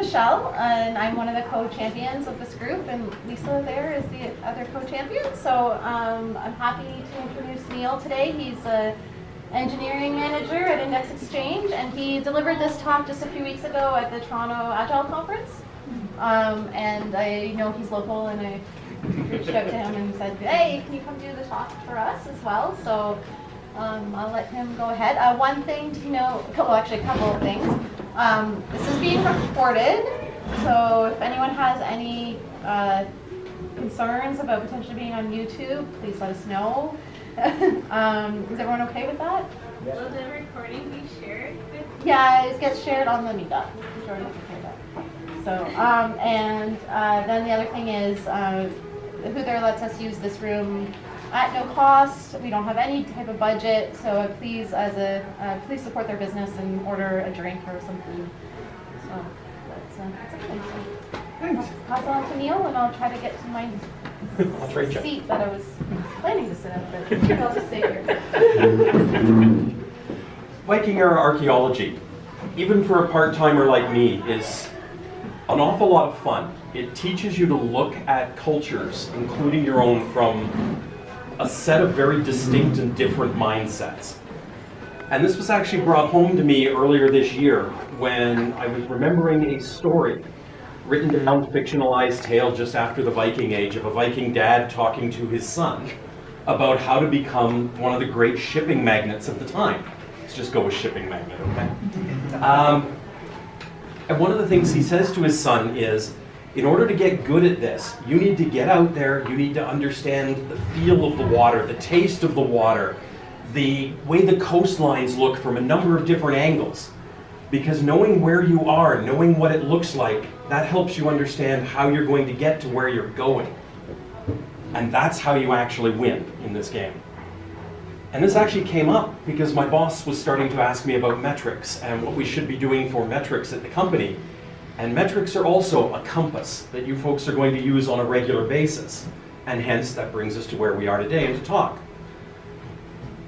Michelle, and I'm one of the co-champions of this group, and Lisa there is the other co-champion. So I'm happy to introduce Neil today. He's an engineering manager at Index Exchange, and he delivered this talk just a few weeks ago at the Toronto Agile conference. And I know he's local, and I reached out to him and said, hey, can you come do the talk for us as well? So I'll let him go ahead. One thing to know, well, actually a couple of things. This is being recorded, so if anyone has any concerns about potentially being on YouTube, please let us know. Is everyone okay with that? Yeah. Will the recording be shared? Yeah, it gets shared on the meetup. I'm sure it's okay with that. So, and then the other thing is, who there lets us use this room at no cost. We don't have any type of budget, so please, please support their business and order a drink or some food. So that's everything. So Thanks. I'll pass it on to Neil, and I'll try to get to my seat that I was planning to sit at, but I'll just stay here. Viking era archaeology, even for a part-timer like me, is an awful lot of fun. It teaches you to look at cultures, including your own, from a set of very distinct and different mindsets. And this was actually brought home to me earlier this year when I was remembering a story, written down fictionalized tale just after the Viking Age, of a Viking dad talking to his son about how to become one of the great shipping magnates of the time. Let's just go with shipping magnate, okay? And one of the things he says to his son is, in order to get good at this, you need to get out there, you need to understand the feel of the water, the taste of the water, the way the coastlines look from a number of different angles. Because knowing where you are, knowing what it looks like, that helps you understand how you're going to get to where you're going. And that's how you actually win in this game. And this actually came up because my boss was starting to ask me about metrics and what we should be doing for metrics at the company. And metrics are also a compass that you folks are going to use on a regular basis. And hence, that brings us to where we are today and to talk.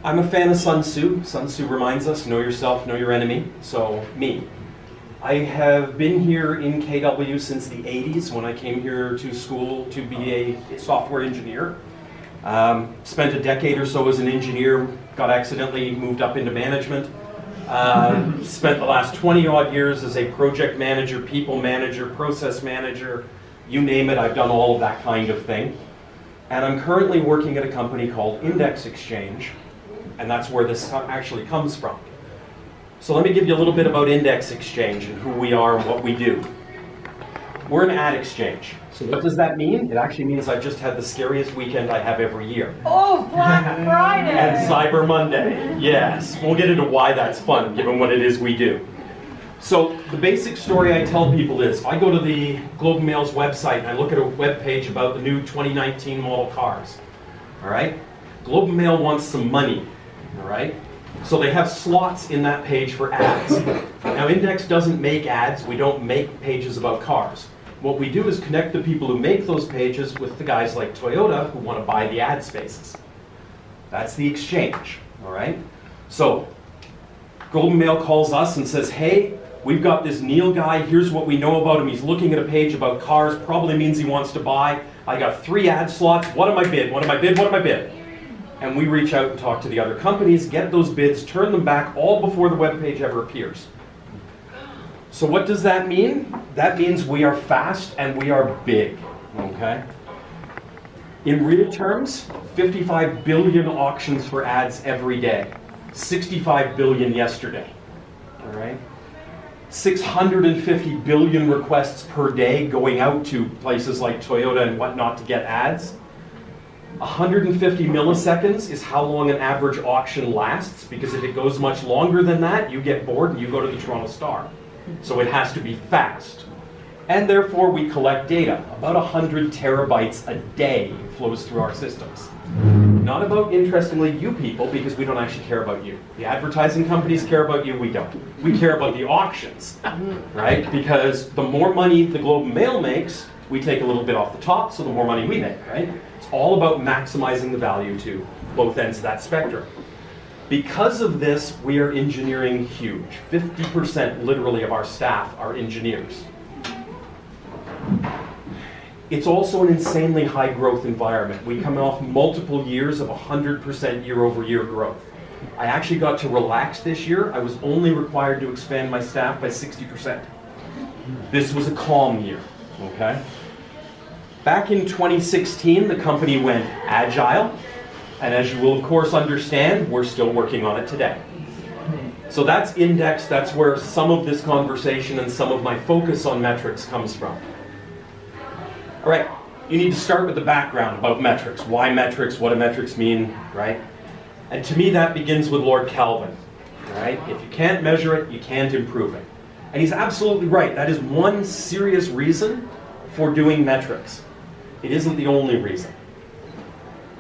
I'm a fan of Sun Tzu. Sun Tzu reminds us, know yourself, know your enemy. So, me. I have been here in KW since the 80s when I came here to school to be a software engineer. Spent a decade or so as an engineer, got accidentally moved up into management. Spent the last 20 odd years as a project manager, people manager, process manager, you name it, I've done all of that kind of thing. And I'm currently working at a company called Index Exchange, and that's where this actually comes from. So let me give you a little bit about Index Exchange and who we are and what we do. We're an ad exchange. So what does that mean? It actually means I've just had the scariest weekend I have every year. Oh, Black Friday! And Cyber Monday, yes. We'll get into why that's fun, given what it is we do. So the basic story I tell people is, I go to the Globe and Mail's website and I look at a web page about the new 2019 model cars, all right? Globe and Mail wants some money, all right? So they have slots in that page for ads. Now Index doesn't make ads, we don't make pages about cars. What we do is connect the people who make those pages with the guys like Toyota who want to buy the ad spaces. That's the exchange, all right? So, Golden Mail calls us and says, hey, we've got this Neil guy, here's what we know about him. He's looking at a page about cars, probably means he wants to buy. I got 3 ad slots, what am I bid, what am I bid, what am I bid? And we reach out and talk to the other companies, get those bids, turn them back all before the web page ever appears. So what does that mean? That means we are fast and we are big, okay? In real terms, 55 billion auctions for ads every day. 65 billion yesterday, all right? 650 billion requests per day going out to places like Toyota and whatnot to get ads. 150 milliseconds is how long an average auction lasts, because if it goes much longer than that, you get bored and you go to the Toronto Star. So it has to be fast. And therefore we collect data. About 100 terabytes a day flows through our systems. Not about, interestingly, you people, because we don't actually care about you. The advertising companies care about you, we don't. We care about the auctions, right? Because the more money the Globe and Mail makes, we take a little bit off the top, so the more money we make, right? It's all about maximizing the value to both ends of that spectrum. Because of this, we are engineering huge. 50% literally of our staff are engineers. It's also an insanely high growth environment. We come off multiple years of 100% year-over-year growth. I actually got to relax this year. I was only required to expand my staff by 60%. This was a calm year, okay? Back in 2016, the company went Agile, and as you will of course understand, we're still working on it today. So that's index, that's where some of this conversation and some of my focus on metrics comes from. All right, you need to start with the background about metrics. Why metrics? What do metrics mean, right? And to me, that begins with Lord Kelvin, right? If you can't measure it, you can't improve it. And he's absolutely right. That is one serious reason for doing metrics. It isn't the only reason.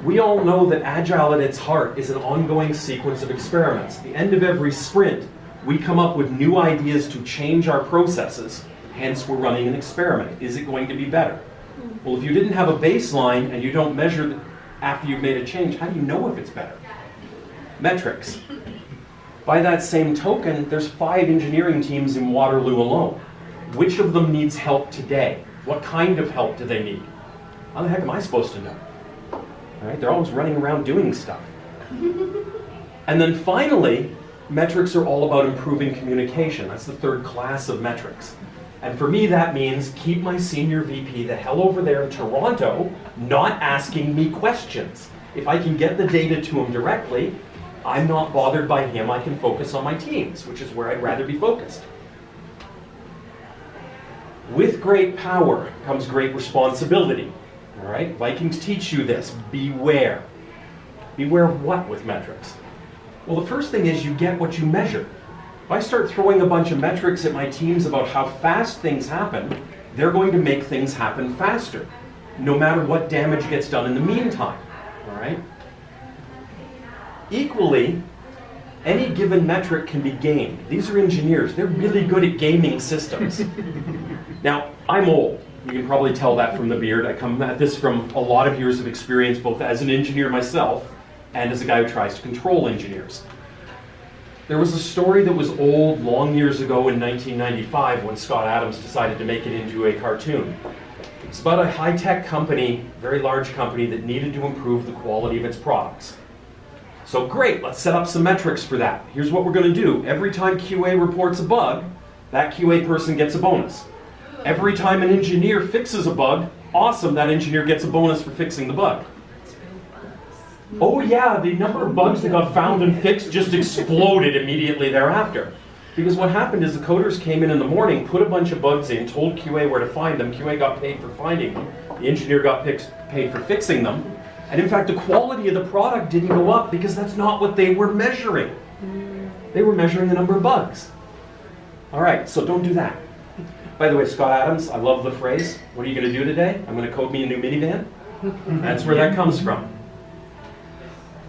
We all know that Agile at its heart is an ongoing sequence of experiments. At the end of every sprint, we come up with new ideas to change our processes, hence we're running an experiment. Is it going to be better? Well, if you didn't have a baseline and you don't measure after you've made a change, how do you know if it's better? Metrics. By that same token, there's 5 engineering teams in Waterloo alone. Which of them needs help today? What kind of help do they need? How the heck am I supposed to know? All right, they're always running around doing stuff. And then finally, metrics are all about improving communication. That's the third class of metrics. And for me, that means keep my senior VP the hell over there in Toronto not asking me questions. If I can get the data to him directly, I'm not bothered by him. I can focus on my teams, which is where I'd rather be focused. With great power comes great responsibility. All right, Vikings teach you this. Beware. Beware of what with metrics? Well, the first thing is you get what you measure. If I start throwing a bunch of metrics at my teams about how fast things happen, they're going to make things happen faster, no matter what damage gets done in the meantime. All right? Equally, any given metric can be gamed. These are engineers. They're really good at gaming systems. Now, I'm old. You can probably tell that from the beard. I come at this from a lot of years of experience, both as an engineer myself and as a guy who tries to control engineers. There was a story that was old long years ago in 1995 when Scott Adams decided to make it into a cartoon. It's about a high-tech company, very large company, that needed to improve the quality of its products. So great, let's set up some metrics for that. Here's what we're going to do. Every time QA reports a bug, that QA person gets a bonus. Every time an engineer fixes a bug, awesome, that engineer gets a bonus for fixing the bug. Oh yeah, the number of bugs that got found and fixed just exploded immediately thereafter. Because what happened is the coders came in the morning, put a bunch of bugs in, told QA where to find them, QA got paid for finding them, the engineer got paid for fixing them, and in fact the quality of the product didn't go up because that's not what they were measuring. They were measuring the number of bugs. All right, so don't do that. By the way, Scott Adams, I love the phrase, what are you going to do today? I'm going to code me a new minivan. That's where that comes from.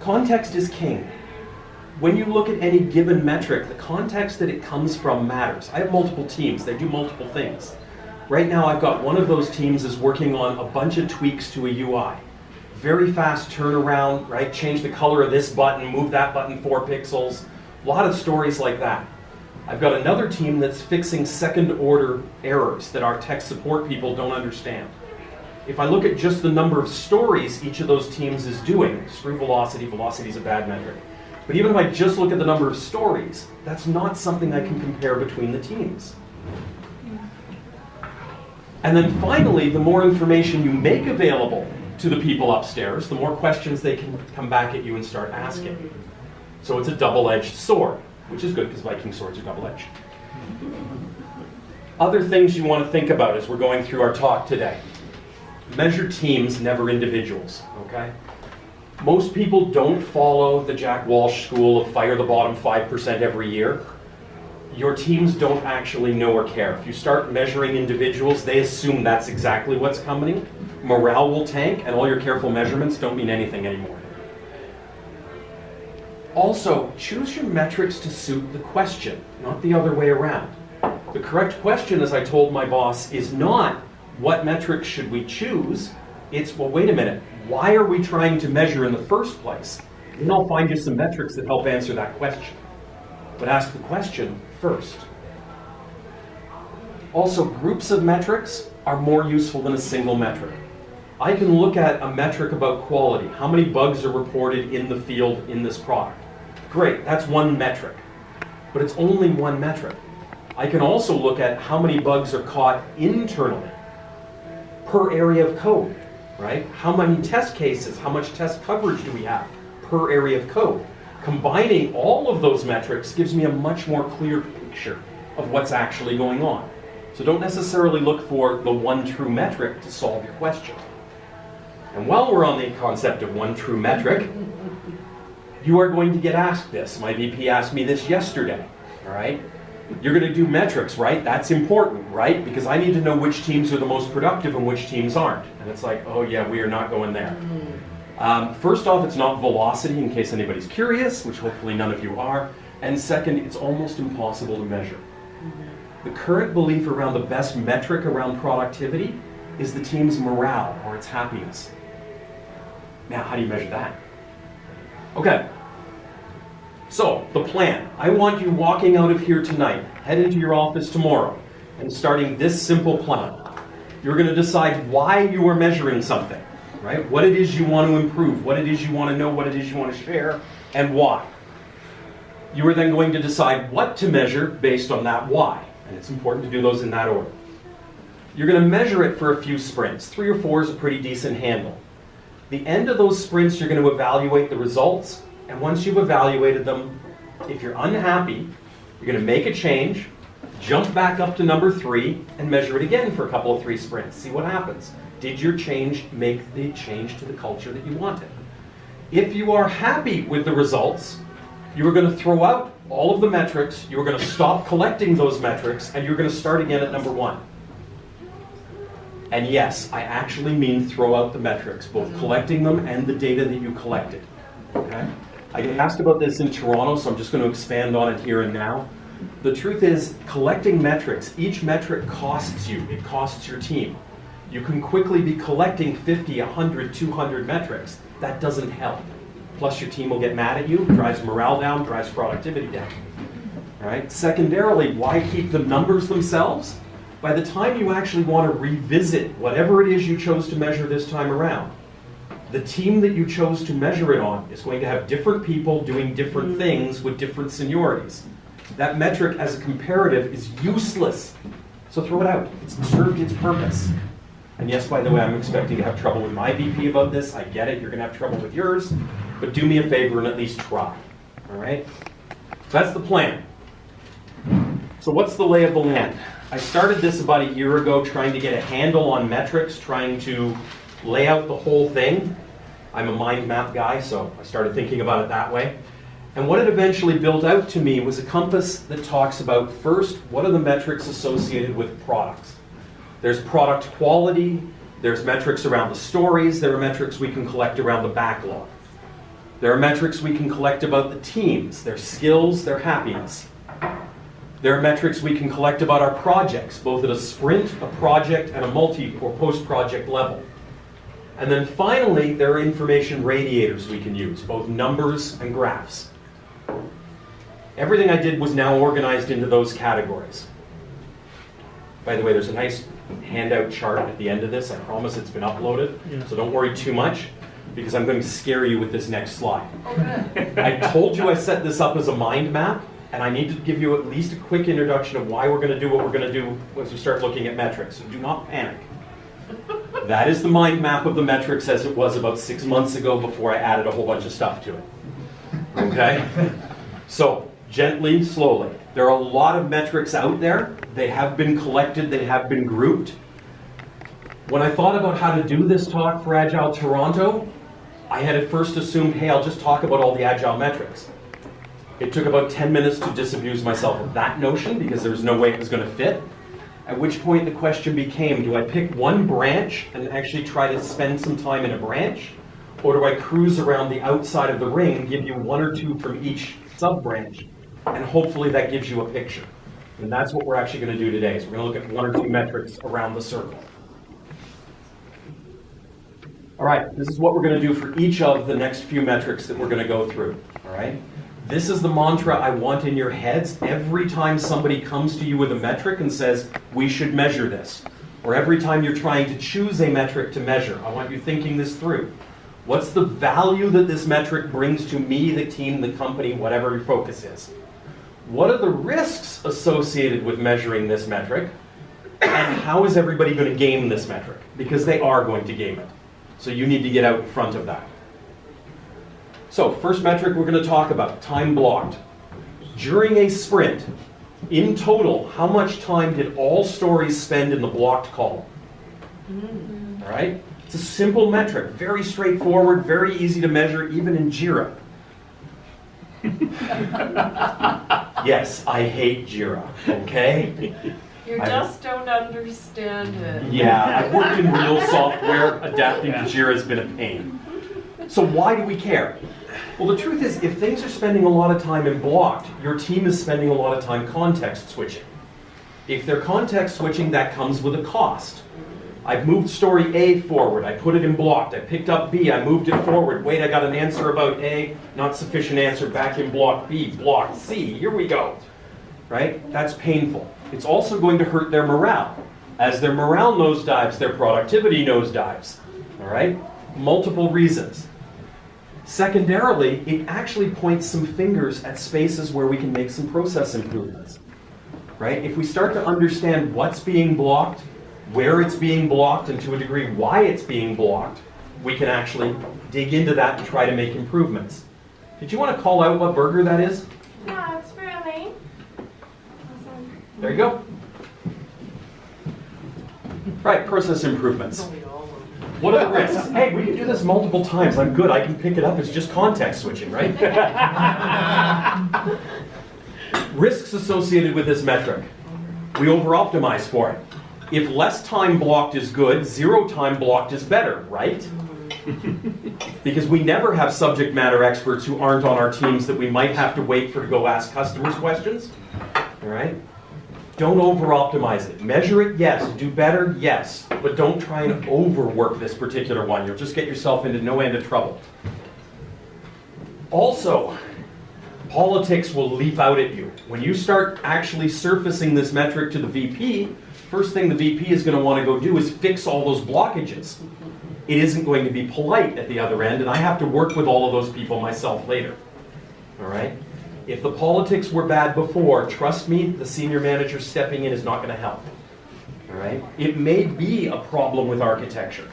Context is king. When you look at any given metric, the context that it comes from matters. I have multiple teams. They do multiple things. Right now, I've got one of those teams is working on a bunch of tweaks to a UI. Very fast turnaround, right? Change the color of this button, move that button 4 pixels. A lot of stories like that. I've got another team that's fixing second-order errors that our tech support people don't understand. If I look at just the number of stories each of those teams is doing, screw velocity, velocity is a bad metric. But even if I just look at the number of stories, that's not something I can compare between the teams. And then finally, the more information you make available to the people upstairs, the more questions they can come back at you and start asking. So it's a double-edged sword, which is good because Viking swords are double-edged. Other things you want to think about as we're going through our talk today. Measure teams, never individuals, okay? Most people don't follow the Jack Walsh school of fire the bottom 5% every year. Your teams don't actually know or care. If you start measuring individuals, they assume that's exactly what's coming. Morale will tank, and all your careful measurements don't mean anything anymore. Also, choose your metrics to suit the question, not the other way around. The correct question, as I told my boss, is not what metrics should we choose? It's, well, wait a minute, why are we trying to measure in the first place? Then I'll find you some metrics that help answer that question. But ask the question first. Also, groups of metrics are more useful than a single metric. I can look at a metric about quality. How many bugs are reported in the field in this product? Great, that's one metric, but it's only one metric. I can also look at how many bugs are caught internally per area of code, right? How many test cases, how much test coverage do we have per area of code? Combining all of those metrics gives me a much more clear picture of what's actually going on. So don't necessarily look for the one true metric to solve your question. And while we're on the concept of one true metric, you are going to get asked this. My VP asked me this yesterday, all right? You're going to do metrics, right? That's important, right? Because I need to know which teams are the most productive and which teams aren't. And it's like, oh yeah, we are not going there. First off, it's not velocity, in case anybody's curious, which hopefully none of you are. And second, it's almost impossible to measure. The current belief around the best metric around productivity is the team's morale or its happiness. Now, how do you measure that? Okay. So, the plan. I want you walking out of here tonight, head into your office tomorrow, and starting this simple plan. You're going to decide why you are measuring something, right? What it is you want to improve, what it is you want to know, what it is you want to share, and why. You are then going to decide what to measure based on that why, and it's important to do those in that order. You're going to measure it for a few sprints. 3 or 4 is a pretty decent handle. The end of those sprints, you're going to evaluate the results. And once you've evaluated them, if you're unhappy, you're going to make a change, jump back up to number 3, and measure it again for a couple of 3 sprints. See what happens. Did your change make the change to the culture that you wanted? If you are happy with the results, you are going to throw out all of the metrics, you are going to stop collecting those metrics, and you're going to start again at number 1. And yes, I actually mean throw out the metrics, both collecting them and the data that you collected. Okay? I get asked about this in Toronto, so I'm just going to expand on it here and now. The truth is, collecting metrics, each metric costs you. It costs your team. You can quickly be collecting 50, 100, 200 metrics. That doesn't help. Plus your team will get mad at you, drives morale down, drives productivity down. All right? Secondarily, why keep the numbers themselves? By the time you actually want to revisit whatever it is you chose to measure this time around, the team that you chose to measure it on is going to have different people doing different things with different seniorities. That metric as a comparative is useless. So throw it out. It's served its purpose. And yes, by the way, I'm expecting to have trouble with my VP about this. I get it. You're going to have trouble with yours. But do me a favor and at least try. All right? So that's the plan. So what's the lay of the land? I started this about a year ago trying to get a handle on metrics, trying to lay out the whole thing. I'm a mind map guy, so I started thinking about it that way. And what it eventually built out to me was a compass that talks about, first, what are the metrics associated with products? There's product quality, there's metrics around the stories, there are metrics we can collect around the backlog. There are metrics we can collect about the teams, their skills, their happiness. There are metrics we can collect about our projects, both at a sprint, a project, and a multi- or post-project level. And then finally, there are information radiators we can use, both numbers and graphs. Everything I did was now organized into those categories. By the way, there's a nice handout chart at the end of this. I promise it's been uploaded, so don't worry too much, because I'm going to scare you with this next slide. I told you I set this up as a mind map, and I need to give you at least a quick introduction of why we're going to do what we're going to do once we start looking at metrics. So do not panic. That is the mind map of the metrics as it was about 6 months ago before I added a whole bunch of stuff to it. Okay? So, gently, slowly. There are a lot of metrics out there. They have been collected. They have been grouped. When I thought about how to do this talk for Agile Toronto, I had at first assumed, hey, I'll just talk about all the Agile metrics. It took about 10 minutes to disabuse myself of that notion because there was no way it was going to fit. At which point the question became, do I pick one branch and actually try to spend some time in a branch? Or do I cruise around the outside of the ring and give you 1 or 2 from each sub-branch? And hopefully that gives you a picture. And that's what we're actually going to do today. So we're going to look at 1 or 2 metrics around the circle. All right, this is what we're going to do for each of the next few metrics that we're going to go through. All right? This is the mantra I want in your heads every time somebody comes to you with a metric and says, we should measure this. Or every time you're trying to choose a metric to measure. I want you thinking this through. What's the value that this metric brings to me, the team, the company, whatever your focus is? What are the risks associated with measuring this metric? And how is everybody going to game this metric? Because they are going to game it. So you need to get out in front of that. So, first metric we're going to talk about, time blocked. During a sprint, in total, how much time did all stories spend in the blocked column? All right? It's a simple metric, very straightforward, very easy to measure, even in Jira. Yes, I hate Jira, okay? You just don't understand it. Yeah, I've worked in real software. Adapting to Jira has been a pain. So why do we care? Well, the truth is, if things are spending a lot of time in blocked, your team is spending a lot of time context switching. If they're context switching, that comes with a cost. I've moved story A forward. I put it in blocked. I picked up B. I moved it forward. Wait, I got an answer about A. Not sufficient answer. Back in block B. Block C. Here we go. Right? That's painful. It's also going to hurt their morale. As their morale nosedives, their productivity nosedives. All right? Multiple reasons. Secondarily, it actually points some fingers at spaces where we can make some process improvements. Right? If we start to understand what's being blocked, where it's being blocked, and to a degree why it's being blocked, we can actually dig into that and try to make improvements. Did you want to call out what burger that is? Yeah, it's for Elaine. There you go. Right, process improvements. What are the risks? Hey, we can do this multiple times. I'm good. I can pick it up. It's just context switching, right? Risks associated with this metric. We over-optimize for it. If less time blocked is good, 0 time blocked is better, right? Because we never have subject matter experts who aren't on our teams that we might have to wait for to go ask customers questions. All right? Don't over-optimize it. Measure it, yes. Do better, yes. But don't try and overwork this particular one. You'll just get yourself into no end of trouble. Also, politics will leap out at you. When you start actually surfacing this metric to the VP, first thing the VP is going to want to go do is fix all those blockages. It isn't going to be polite at the other end, and I have to work with all of those people myself later. All right? If the politics were bad before, trust me, the senior manager stepping in is not going to help. All right? It may be a problem with architecture,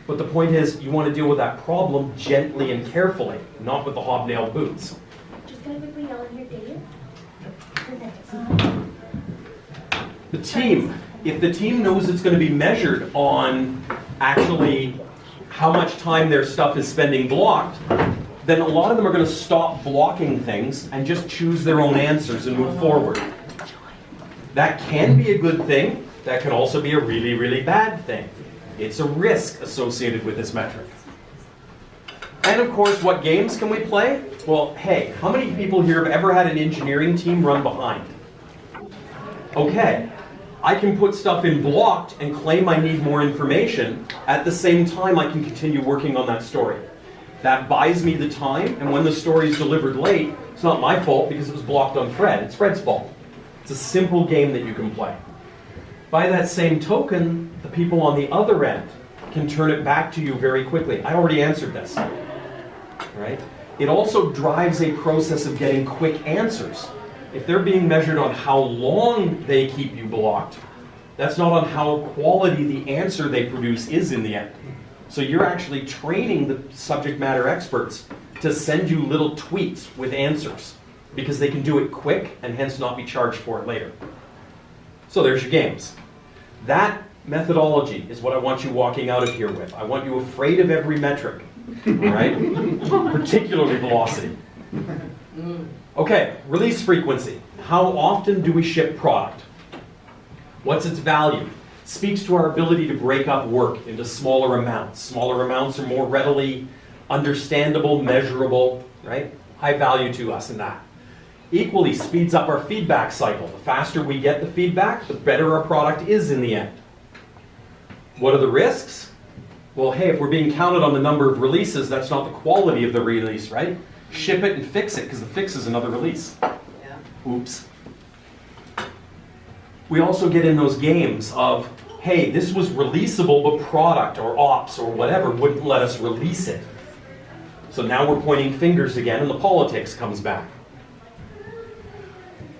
but the point is you want to deal with that problem gently and carefully, not with the hobnailed boots. Just gonna quickly yell in here, Dave. The team. If the team knows it's going to be measured on actually how much time their stuff is spending blocked, then a lot of them are going to stop blocking things and just choose their own answers and move forward. That can be a good thing. That can also be a really, really bad thing. It's a risk associated with this metric. And of course, what games can we play? Well, hey, how many people here have ever had an engineering team run behind? Okay. I can put stuff in blocked and claim I need more information. At the same time, I can continue working on that story. That buys me the time, and when the story is delivered late, it's not my fault because it was blocked on Fred. It's Fred's fault. It's a simple game that you can play. By that same token, the people on the other end can turn it back to you very quickly. I already answered this. Right? It also drives a process of getting quick answers. If they're being measured on how long they keep you blocked, that's not on how quality the answer they produce is in the end. So you're actually training the subject matter experts to send you little tweets with answers because they can do it quick and hence not be charged for it later. So there's your games. That methodology is what I want you walking out of here with. I want you afraid of every metric, right? Particularly velocity. Okay, release frequency. How often do we ship product? What's its value? Speaks to our ability to break up work into smaller amounts. Smaller amounts are more readily understandable, measurable, right? High value to us in that. Equally speeds up our feedback cycle. The faster we get the feedback, the better our product is in the end. What are the risks? Well, hey, if we're being counted on the number of releases, that's not the quality of the release, right? ship it and fix it, because the fix is another release. Yeah. Oops. We also get in those games of, hey, this was releasable, but product or ops or whatever wouldn't let us release it. So now we're pointing fingers again, and the politics comes back.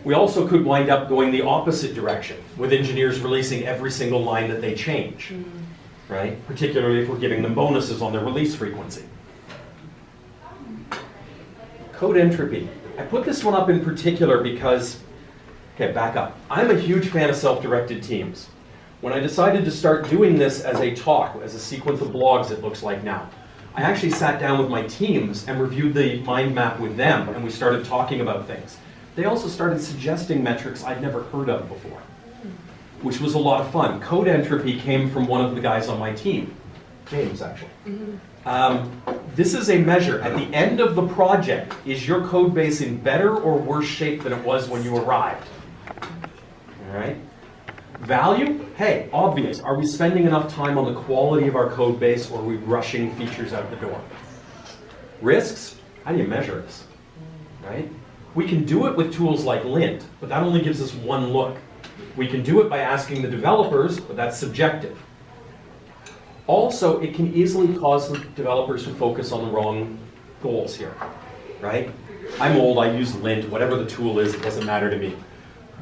We also could wind up going the opposite direction, with engineers releasing every single line that they change, right? Particularly if we're giving them bonuses on their release frequency. Code entropy. I put this one up in particular because, okay, back up. I'm a huge fan of self-directed teams. When I decided to start doing this as a talk, as a sequence of blogs it looks like now, I actually sat down with my teams and reviewed the mind map with them, and we started talking about things. They also started suggesting metrics I'd never heard of before, which was a lot of fun. Code entropy came from one of the guys on my team, James, actually. This is a measure. At the end of the project, is your code base in better or worse shape than it was when you arrived? All right. Value? Hey, obvious. Are we spending enough time on the quality of our code base, or are we rushing features out the door? Risks? How do you measure this? Right? We can do it with tools like lint, but that only gives us one look. We can do it by asking the developers, but that's subjective. Also, it can easily cause the developers to focus on the wrong goals here, right? I'm old, I use lint, whatever the tool is, it doesn't matter to me.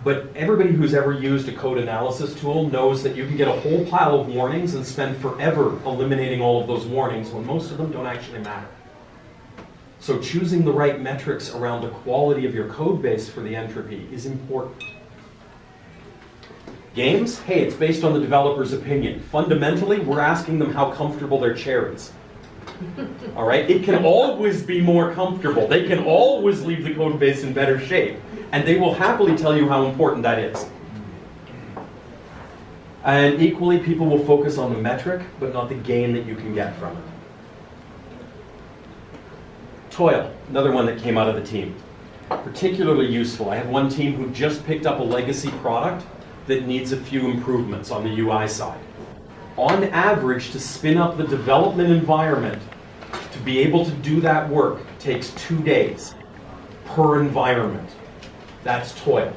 But everybody who's ever used a code analysis tool knows that you can get a whole pile of warnings and spend forever eliminating all of those warnings when most of them don't actually matter. So choosing the right metrics around the quality of your code base for the entropy is important. Games, hey, it's based on the developer's opinion. Fundamentally, we're asking them how comfortable their chair is. All right? It can always be more comfortable. They can always leave the code base in better shape. And they will happily tell you how important that is. And equally, people will focus on the metric, but not the gain that you can get from it. Toil, another one that came out of the team. Particularly useful. I have one team who just picked up a legacy product that needs a few improvements on the UI side. On average, to spin up the development environment, to be able to do that work, takes 2 days per environment. That's toil.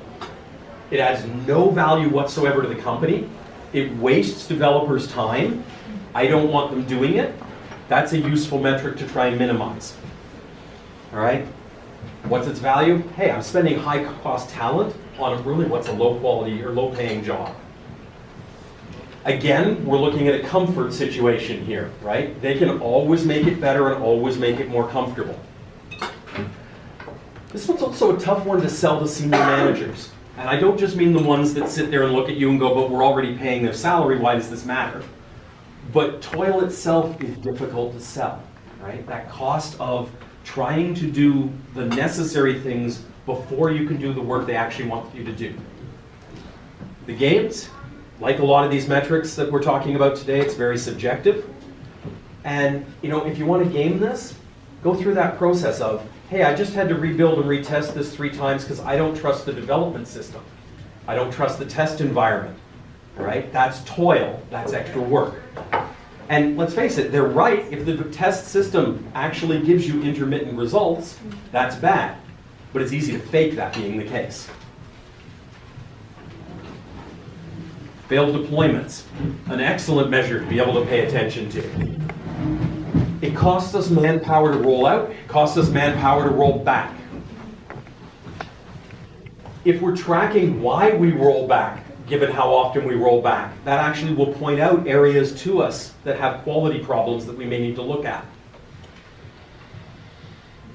It adds no value whatsoever to the company. It wastes developers' time. I don't want them doing it. That's a useful metric to try and minimize. All right? What's its value? Hey, I'm spending high-cost talent on really what's a low-quality or low-paying job. Again, we're looking at a comfort situation here, right? They can always make it better and always make it more comfortable. This one's also a tough one to sell to senior managers. And I don't just mean the ones that sit there and look at you and go, but we're already paying their salary, why does this matter? But toil itself is difficult to sell, right? That cost of trying to do the necessary things before you can do the work they actually want you to do. The games, like a lot of these metrics that we're talking about today, it's very subjective. And if you want to game this, go through that process of, hey, I just had to rebuild and retest this 3 times because I don't trust the development system. I don't trust the test environment, right? That's toil, that's extra work. And let's face it, they're right. If the test system actually gives you intermittent results, that's bad. But it's easy to fake that being the case. Failed deployments, an excellent measure to be able to pay attention to. It costs us manpower to roll out, it costs us manpower to roll back. If we're tracking why we roll back, given how often we roll back, that actually will point out areas to us that have quality problems that we may need to look at.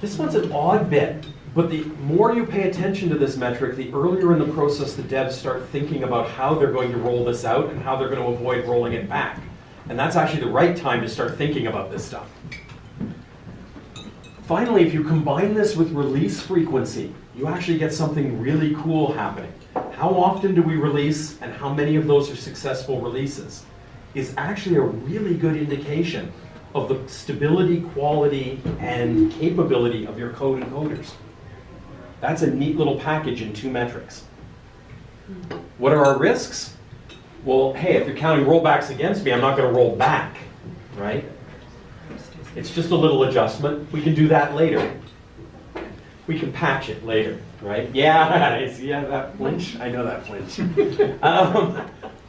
This one's an odd bit, but the more you pay attention to this metric, the earlier in the process the devs start thinking about how they're going to roll this out and how they're going to avoid rolling it back. And that's actually the right time to start thinking about this stuff. Finally, if you combine this with release frequency, you actually get something really cool happening. How often do we release and how many of those are successful releases is actually a really good indication of the stability, quality, and capability of your code and coders. That's a neat little package in 2 metrics. What are our risks? Well, hey, if you're counting rollbacks against me, I'm not going to roll back, right? It's just a little adjustment. We can do that later. We can patch it later, right? Yeah, I see that flinch? I know that flinch.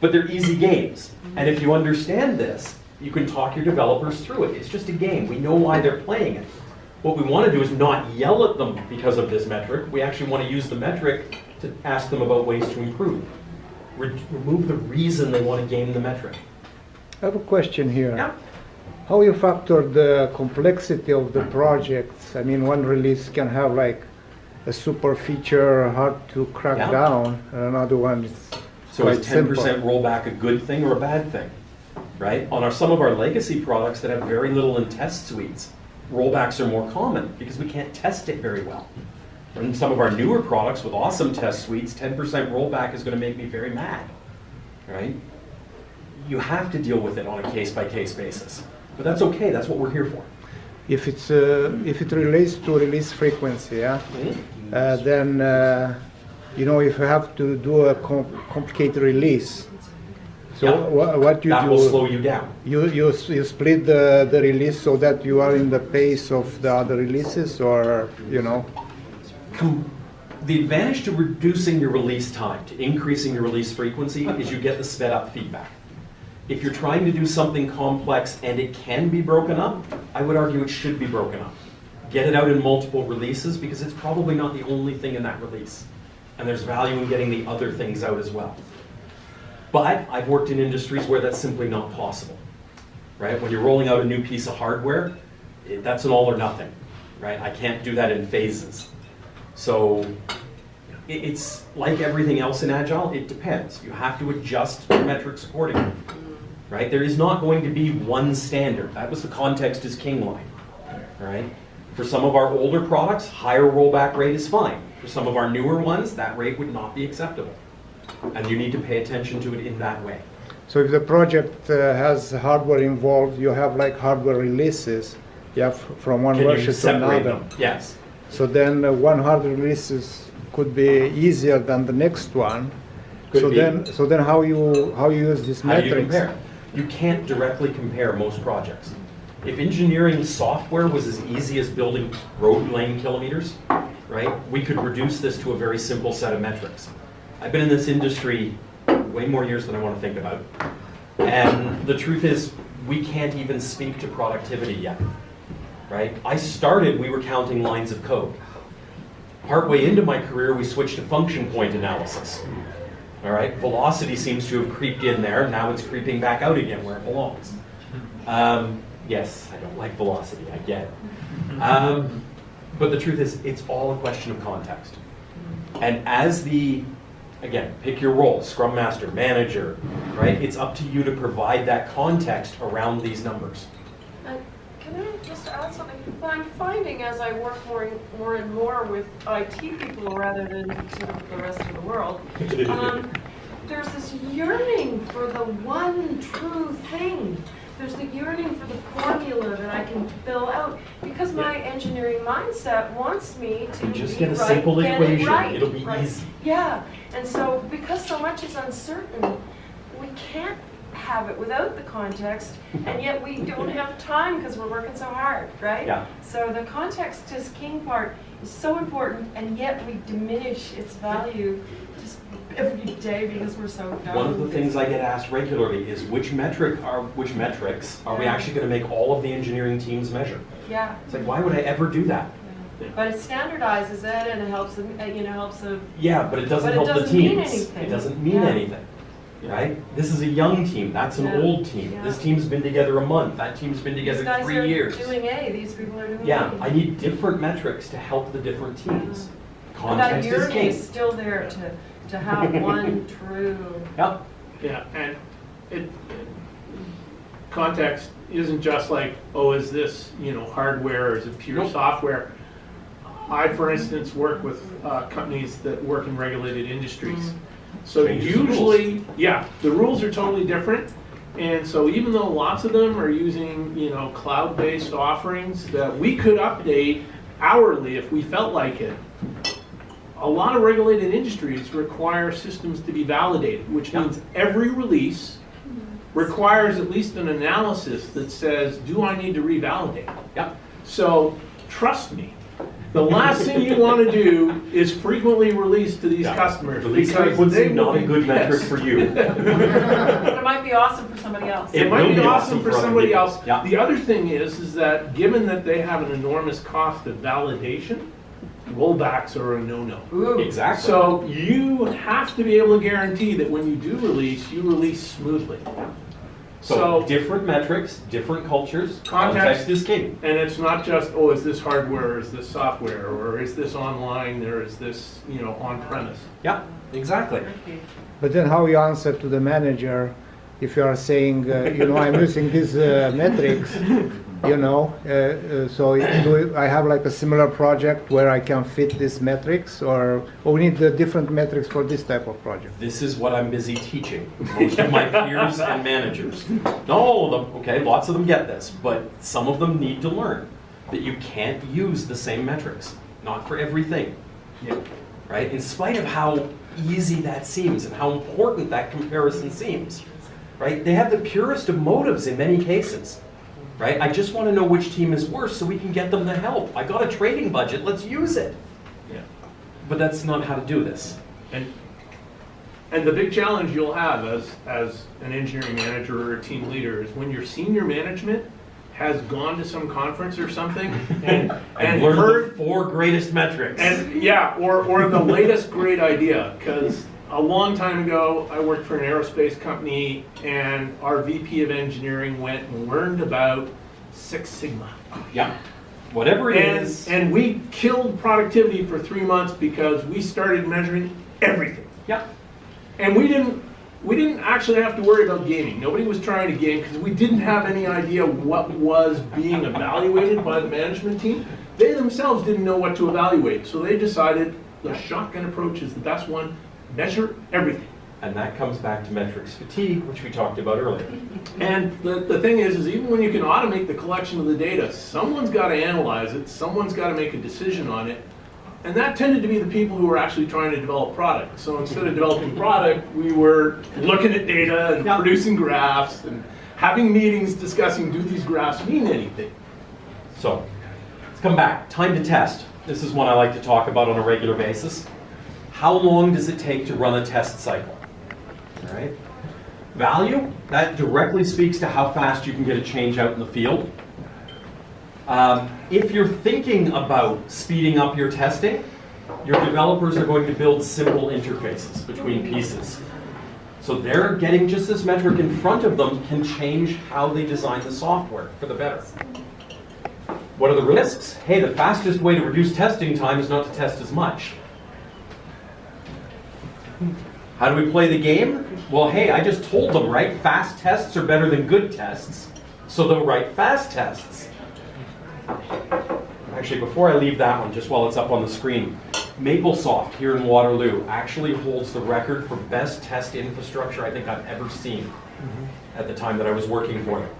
But they're easy games. And if you understand this, you can talk your developers through it. It's just a game. We know why they're playing it. What we want to do is not yell at them because of this metric. We actually want to use the metric to ask them about ways to improve. Remove the reason they want to game the metric. I have a question here. Yeah. How you factor the complexity of the projects? I mean, one release can have like a super feature hard to crack Yeah. down, and another one is So quite is 10% simple. rollback a good thing or a bad thing? Right? On some of our legacy products that have very little in test suites, rollbacks are more common because we can't test it very well. And some of our newer products with awesome test suites, 10% rollback is going to make me very mad. Right? You have to deal with it on a case-by-case basis. But that's okay, that's what we're here for. If it relates to release frequency, yeah, then you know, if you have to do a complicated release, so Yeah. what you That do? will slow you down. You split the release so that you are in the pace of the other releases, or you know. The advantage to reducing your release time, to increasing your release frequency, is you get the sped up feedback. If you're trying to do something complex and it can be broken up, I would argue it should be broken up. Get it out in multiple releases because it's probably not the only thing in that release. And there's value in getting the other things out as well. But I've worked in industries where that's simply not possible. Right? When you're rolling out a new piece of hardware, that's an all or nothing. Right? I can't do that in phases. So it's like everything else in Agile, it depends. You have to adjust your metrics accordingly. Right? There is not going to be one standard. That was the context is king line. Right? For some of our older products, higher rollback rate is fine. For some of our newer ones, that rate would not be acceptable. And you need to pay attention to it in that way. So if the project has hardware involved, you have like hardware releases, you have from one Can you version to separate another. them? Yes. So then one hardware releases could be easier than the next one. Could so be. then how you use this How do you metrics? compare? You can't directly compare most projects. If engineering software was as easy as building road lane kilometers, right, we could reduce this to a very simple set of metrics. I've been in this industry way more years than I want to think about. And the truth is, we can't even speak to productivity yet, right? We were counting lines of code. Partway into my career, we switched to function point analysis. All right, velocity seems to have creeped in there. Now it's creeping back out again where it belongs. Yes, I don't like velocity, I get it. But the truth is, it's all a question of context. And again, pick your role, Scrum Master, Manager, right? It's up to you to provide that context around these numbers. Can I just add something? What I'm finding as I work more and more with IT people rather than sort of the rest of the world, there's this yearning for the one true thing. There's the yearning for the formula that I can fill out because my engineering mindset wants me to Just be get a right, simple get it equation. right, It'll be right. easy. Yeah, and so because so much is uncertain, we can't have it without the context, and yet we don't have time because we're working so hard, right? Yeah. So the context is king part is so important, and yet we diminish its value just every day because we're so dumb. One of the things I get asked regularly is which metrics are we actually going to make all of the engineering teams measure? Yeah. It's like, why would I ever do that? But it standardizes it, and it helps them, helps them. Yeah, but it doesn't But it help the doesn't mean teams. anything. It doesn't mean Yeah. anything. Right? This is a young team. That's an Yeah. old team. Yeah. This team's been together a month. That team's been These together guys 3 are years. doing A. These people are doing Yeah, A. I need different metrics to help the different teams. And that Context is yearning king. is still there to have one true. Yep. Yeah, and context isn't just like, oh, is this, hardware or is it pure Nope. software? I, for instance, work with companies that work in regulated industries. So Changes the usually, the rules are totally different. And so even though lots of them are using, cloud-based offerings that we could update hourly if we felt like it, a lot of regulated industries require systems to be validated, which means every release requires at least an analysis that says, do I need to revalidate? Yep. So trust me, The last thing you want to do is frequently release to these customers. Release because frequency, they will not a be good metric pissed. for you. But it might be awesome for somebody else. It might be awesome for other somebody people. else. Yeah. The other thing is that given that they have an enormous cost of validation, rollbacks are a no-no. Ooh. Exactly. So you have to be able to guarantee that when you do release, you release smoothly. So different metrics, different cultures, Context. context is king. And it's not just, oh, is this hardware, or is this software, or is this online, or is this, on-premise? Yeah, exactly. But then how you answer to the manager if you are saying, I'm using these metrics, so I have like a similar project where I can fit these metrics, or we need the different metrics for this type of project? This is what I'm busy teaching most of my peers and managers. Not all of them, okay, lots of them get this, but some of them need to learn that you can't use the same metrics, not for everything. Yeah. Right? In spite of how easy that seems and how important that comparison seems, right? They have the purest of motives in many cases, right? I just want to know which team is worse so we can get them the help. I got a trading budget, let's use it. Yeah. But that's not how to do this. And the big challenge you'll have as an engineering manager or a team leader is when your senior management has gone to some conference or something and learn heard the 4 greatest metrics. and or the latest great idea. Because a long time ago, I worked for an aerospace company, and our VP of engineering went and learned about Six Sigma. Yeah. Whatever it is. And we killed productivity for 3 months because we started measuring everything. Yeah. And we didn't actually have to worry about gaming. Nobody was trying to game because we didn't have any idea what was being evaluated by the management team. They themselves didn't know what to evaluate, so they decided the shotgun approach is the best one. Measure everything. And that comes back to metrics fatigue, which we talked about earlier. And the thing is even when you can automate the collection of the data, someone's got to analyze it, someone's got to make a decision on it. And that tended to be the people who were actually trying to develop product. So instead of developing product, we were looking at data and producing graphs and having meetings discussing, do these graphs mean anything? So, let's come back. Time to test. This is one I like to talk about on a regular basis. How long does it take to run a test cycle? All right. Value, that directly speaks to how fast you can get a change out in the field. If you're thinking about speeding up your testing, your developers are going to build simple interfaces between pieces. So they're getting just this metric in front of them can change how they design the software for the better. What are the risks? Hey, the fastest way to reduce testing time is not to test as much. How do we play the game? Well, hey, I just told them, right? Fast tests are better than good tests, so they'll write fast tests. Actually, before I leave that one, just while it's up on the screen, MapleSoft here in Waterloo actually holds the record for best test infrastructure I think I've ever seen at the time that I was working for them.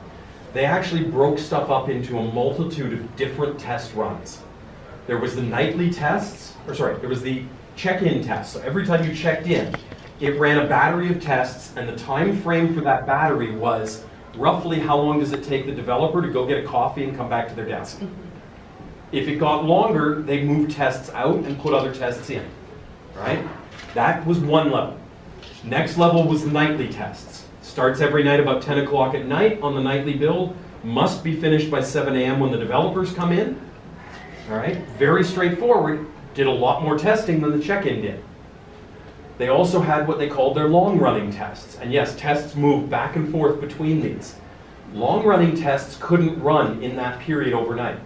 They actually broke stuff up into a multitude of different test runs. There was the nightly tests, there was the check-in tests. So every time you checked in, it ran a battery of tests, and the time frame for that battery was roughly how long does it take the developer to go get a coffee and come back to their desk. If it got longer, they moved tests out and put other tests in, right? That was one level. Next level was the nightly tests. Starts every night about 10 o'clock at night on the nightly build, must be finished by 7 a.m. when the developers come in, all right? Very straightforward, did a lot more testing than the check-in did. They also had what they called their long-running tests. And yes, tests move back and forth between these. Long-running tests couldn't run in that period overnight.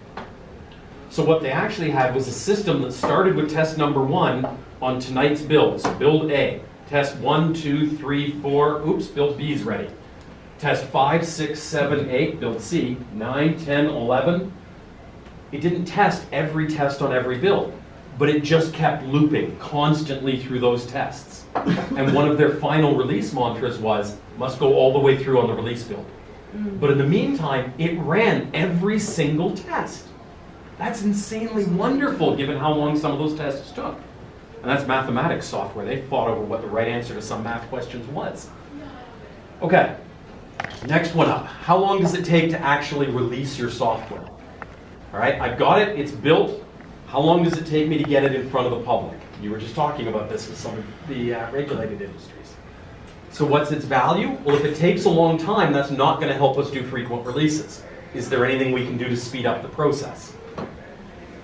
So what they actually had was a system that started with test number 1 on tonight's build. So build A, test 1, 2, 3, 4, oops, build B is ready. Test 5, 6, 7, 8, build C, 9, 10, 11. It didn't test every test on every build, but it just kept looping constantly through those tests. And one of their final release mantras was, must go all the way through on the release build. But in the meantime, it ran every single test. That's insanely wonderful given how long some of those tests took. And that's mathematics software. They fought over what the right answer to some math questions was. Okay, next one up. How long does it take to actually release your software? All right, I've got it, it's built. How long does it take me to get it in front of the public? You were just talking about this with some of the regulated industries. So what's its value? Well, if it takes a long time, that's not going to help us do frequent releases. Is there anything we can do to speed up the process?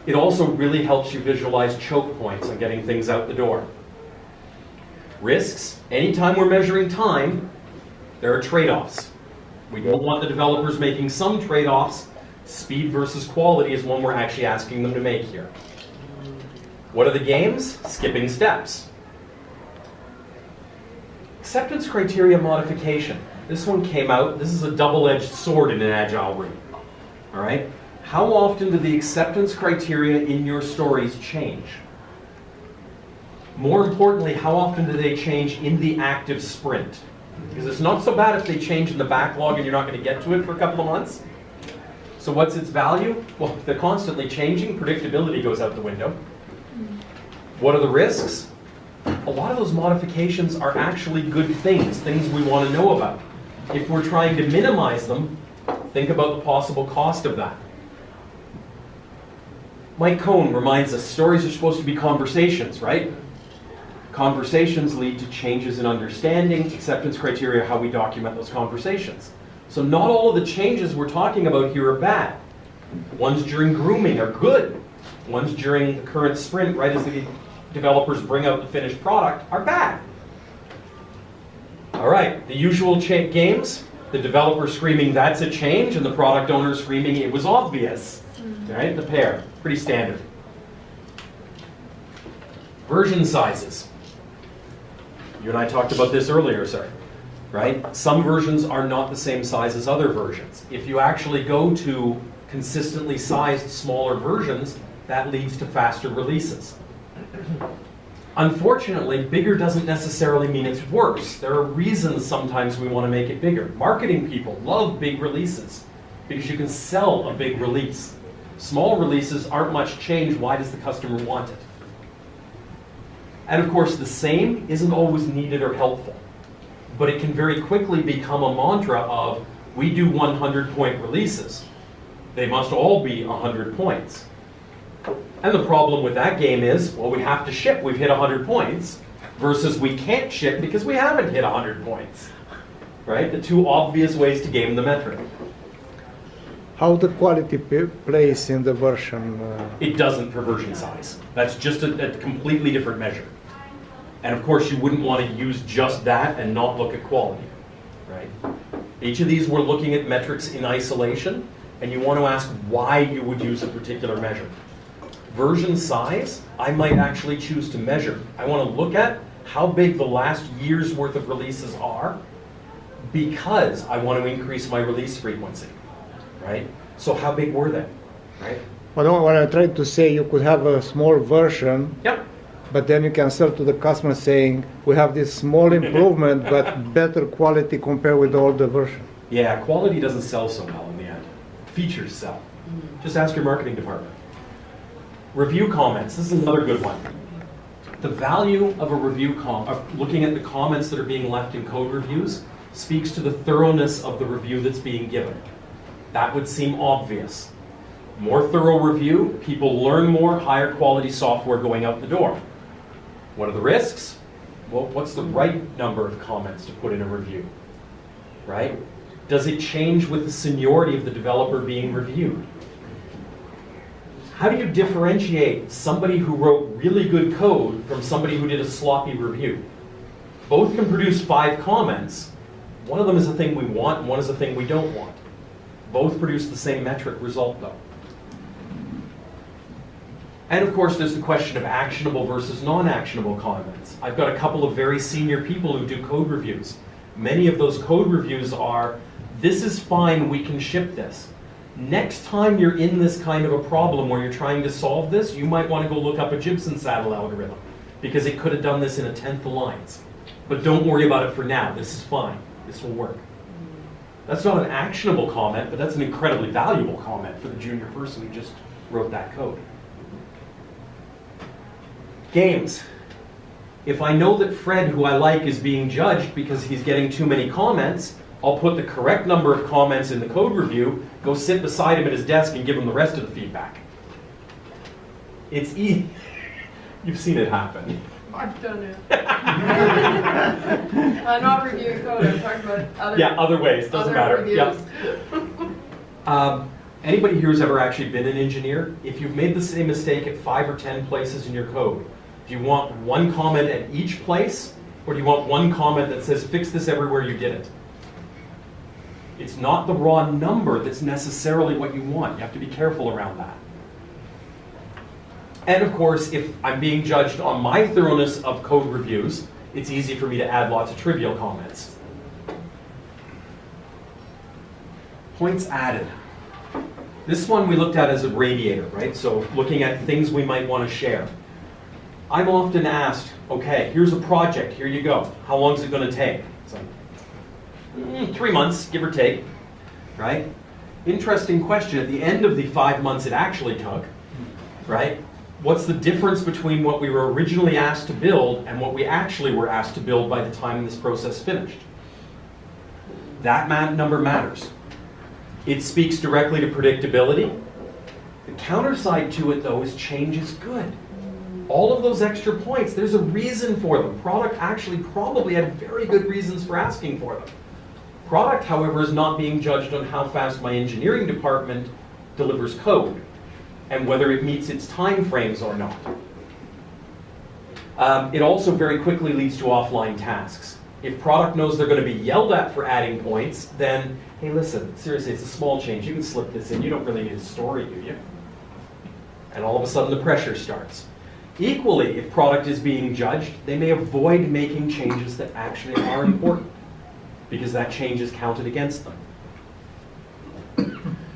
It also really helps you visualize choke points on getting things out the door. Risks, anytime we're measuring time, there are trade-offs. We don't want the developers making some trade-offs. Speed versus quality is one we're actually asking them to make here. What are the games? Skipping steps. Acceptance criteria modification. This one came out. This is a double-edged sword in an Agile room. All right? How often do the acceptance criteria in your stories change? More importantly, how often do they change in the active sprint? Because it's not so bad if they change in the backlog and you're not going to get to it for a couple of months. So what's its value? Well, if they're constantly changing, predictability goes out the window. What are the risks? A lot of those modifications are actually good things we want to know about. If we're trying to minimize them, think about the possible cost of that. Mike Cohn reminds us stories are supposed to be conversations, right? Conversations lead to changes in understanding, acceptance criteria, how we document those conversations. So not all of the changes we're talking about here are bad. Ones during grooming are good. Ones during the current sprint, right as the developers bring out the finished product, are bad. All right, the usual games, the developer screaming, "That's a change," and the product owner screaming, "It was obvious." All right, the pair, pretty standard. Version sizes. You and I talked about this earlier, sir. Right? Some versions are not the same size as other versions. If you actually go to consistently sized smaller versions, that leads to faster releases. Unfortunately, bigger doesn't necessarily mean it's worse. There are reasons sometimes we want to make it bigger. Marketing people love big releases because you can sell a big release. Small releases aren't much change. Why does the customer want it? And of course, the same isn't always needed or helpful. But it can very quickly become a mantra of, we do 100-point releases. They must all be 100 points. And the problem with that game is, well, we have to ship, we've hit 100 points, versus we can't ship because we haven't hit 100 points. Right? The two obvious ways to game the metric. How the quality plays in the version? It doesn't for version size. That's just a completely different measure. And of course, you wouldn't want to use just that and not look at quality, right? Each of these, we're looking at metrics in isolation, and you want to ask why you would use a particular measure. Version size, I might actually choose to measure. I want to look at how big the last year's worth of releases are because I want to increase my release frequency, right? So how big were they, right? Well, what I tried to say, you could have a small version. Yep. But then you can sell to the customer saying, we have this small improvement, but better quality compared with the older version. Yeah, quality doesn't sell so well in the end. Features sell. Just ask your marketing department. Review comments. This is another good one. The value of a review of looking at the comments that are being left in code reviews speaks to the thoroughness of the review that's being given. That would seem obvious. More thorough review, people learn more, higher quality software going out the door. What are the risks? Well, what's the right number of comments to put in a review, right? Does it change with the seniority of the developer being reviewed? How do you differentiate somebody who wrote really good code from somebody who did a sloppy review? Both can produce 5 comments. One of them is a thing we want, and one is a thing we don't want. Both produce the same metric result, though. And of course, there's the question of actionable versus non-actionable comments. I've got a couple of very senior people who do code reviews. Many of those code reviews are, this is fine, we can ship this. Next time you're in this kind of a problem where you're trying to solve this, you might want to go look up a Gibson saddle algorithm because it could have done this in a 1/10 of lines. But don't worry about it for now. This is fine. This will work. That's not an actionable comment, but that's an incredibly valuable comment for the junior person who just wrote that code. Games. If I know that Fred, who I like, is being judged because he's getting too many comments, I'll put the correct number of comments in the code review, go sit beside him at his desk and give him the rest of the feedback. It's easy. You've seen it happen. I've done it. I'm not reviewing code, I'm talking about other. Yeah, other ways, doesn't matter. Reviews. Anybody here who's ever actually been an engineer, if you've made the same mistake at 5 or 10 places in your code, do you want one comment at each place, or do you want one comment that says, fix this everywhere you did it? It's not the raw number that's necessarily what you want. You have to be careful around that. And of course, if I'm being judged on my thoroughness of code reviews, it's easy for me to add lots of trivial comments. Points added. This one we looked at as a radiator, right? So looking at things we might want to share. I'm often asked, okay, here's a project, here you go. How long is it going to take? It's like, 3 months, give or take, right? Interesting question. At the end of the 5 months it actually took, right? What's the difference between what we were originally asked to build and what we actually were asked to build by the time this process finished? That number matters. It speaks directly to predictability. The counter side to it, though, is change is good. All of those extra points, there's a reason for them. Product actually probably had very good reasons for asking for them. Product, however, is not being judged on how fast my engineering department delivers code and whether it meets its time frames or not. It also very quickly leads to offline tasks. If product knows they're going to be yelled at for adding points, then, hey, listen, seriously, it's a small change. You can slip this in. You don't really need a story, do you? And all of a sudden the pressure starts. Equally, if product is being judged, they may avoid making changes that actually are important because that change is counted against them.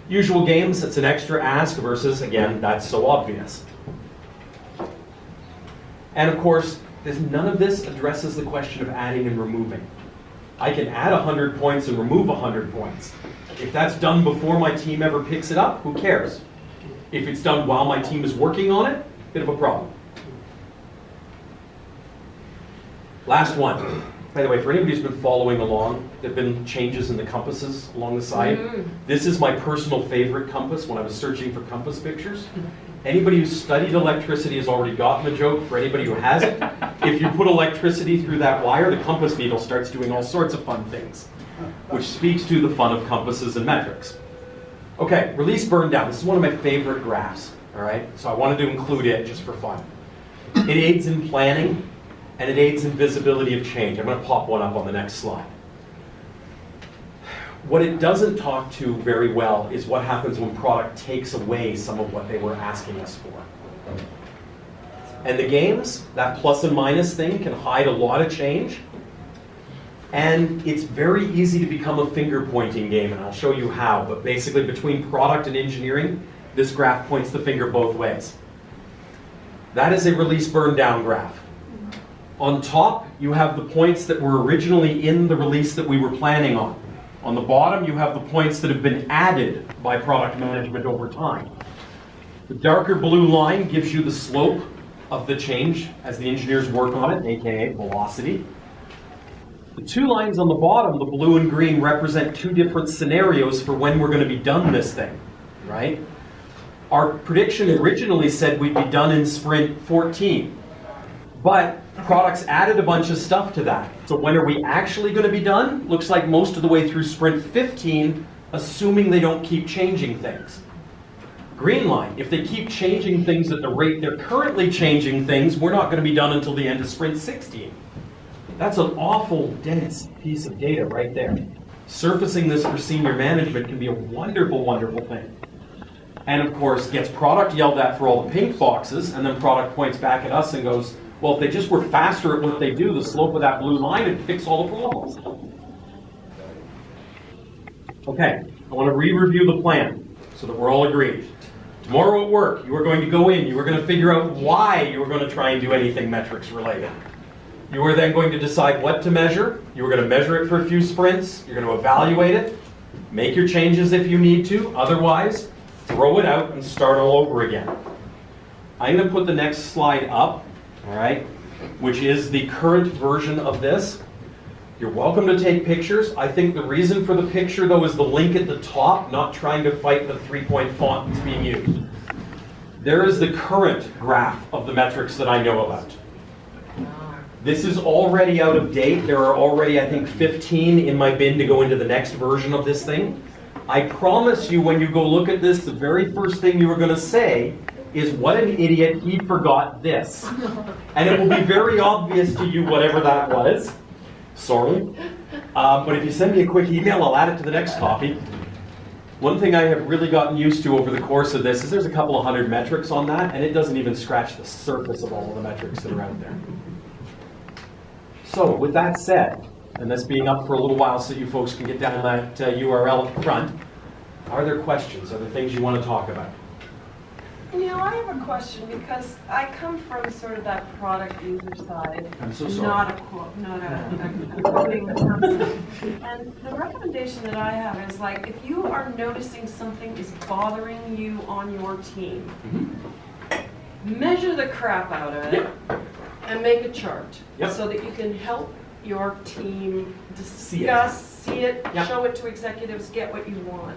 Usual games, it's an extra ask versus, again, that's so obvious. And of course, none of this addresses the question of adding and removing. I can add 100 points and remove 100 points. If that's done before my team ever picks it up, who cares? If it's done while my team is working on it, bit of a problem. Last one. By the way, for anybody who's been following along, there have been changes in the compasses along the side. This is my personal favorite compass when I was searching for compass pictures. Anybody who's studied electricity has already gotten the joke. For anybody who hasn't, if you put electricity through that wire, the compass needle starts doing all sorts of fun things, which speaks to the fun of compasses and metrics. Okay, release burndown. This is one of my favorite graphs, all right? So I wanted to include it just for fun. It aids in planning, and it aids in visibility of change. I'm going to pop one up on the next slide. What it doesn't talk to very well is what happens when product takes away some of what they were asking us for. And the games, that plus and minus thing can hide a lot of change. And it's very easy to become a finger-pointing game, and I'll show you how. But basically, between product and engineering, this graph points the finger both ways. That is a release burn-down graph. On top, you have the points that were originally in the release that we were planning on. On the bottom, you have the points that have been added by product management over time. The darker blue line gives you the slope of the change as the engineers work on it, aka velocity. The two lines on the bottom, the blue and green, represent two different scenarios for when we're going to be done this thing, right? Our prediction originally said we'd be done in sprint 14, but products added a bunch of stuff to that. So when are we actually going to be done? Looks like most of the way through sprint 15, assuming they don't keep changing things. Green line, if they keep changing things at the rate they're currently changing things, we're not going to be done until the end of sprint 16. That's an awful dense piece of data right there. Surfacing this for senior management can be a wonderful, wonderful thing. And of course, gets product yelled at for all the pink boxes, and then product points back at us and goes, well, if they just were faster at what they do, the slope of that blue line would fix all the problems. Okay, I want to re-review the plan so that we're all agreed. Tomorrow at work, you are going to go in, you are going to figure out why you are going to try and do anything metrics related. You are then going to decide what to measure. You are going to measure it for a few sprints. You're going to evaluate it, make your changes if you need to. Otherwise, throw it out and start all over again. I'm going to put the next slide up, all right, which is the current version of this. You're welcome to take pictures. I think the reason for the picture, though, is the link at the top, not trying to fight the 3-point font that's being used. There is the current graph of the metrics that I know about. This is already out of date. There are already, I think, 15 in my bin to go into the next version of this thing. I promise you, when you go look at this, the very first thing you are going to say is, what an idiot, he forgot this. And it will be very obvious to you whatever that was. Sorry. But if you send me a quick email, I'll add it to the next copy. One thing I have really gotten used to over the course of this is there's a couple of hundred metrics on that, and it doesn't even scratch the surface of all of the metrics that are out there. So with that said, and this being up for a little while so you folks can get down that URL at the front, are there questions? Are there things you want to talk about? Neil, I have a question because I come from sort of that product user side. I'm so and sorry. Not a coding person. And the recommendation that I have is, like, if you are noticing something is bothering you on your team, measure the crap out of it and make a chart so that you can help your team discuss, see it, show it to executives, get what you want.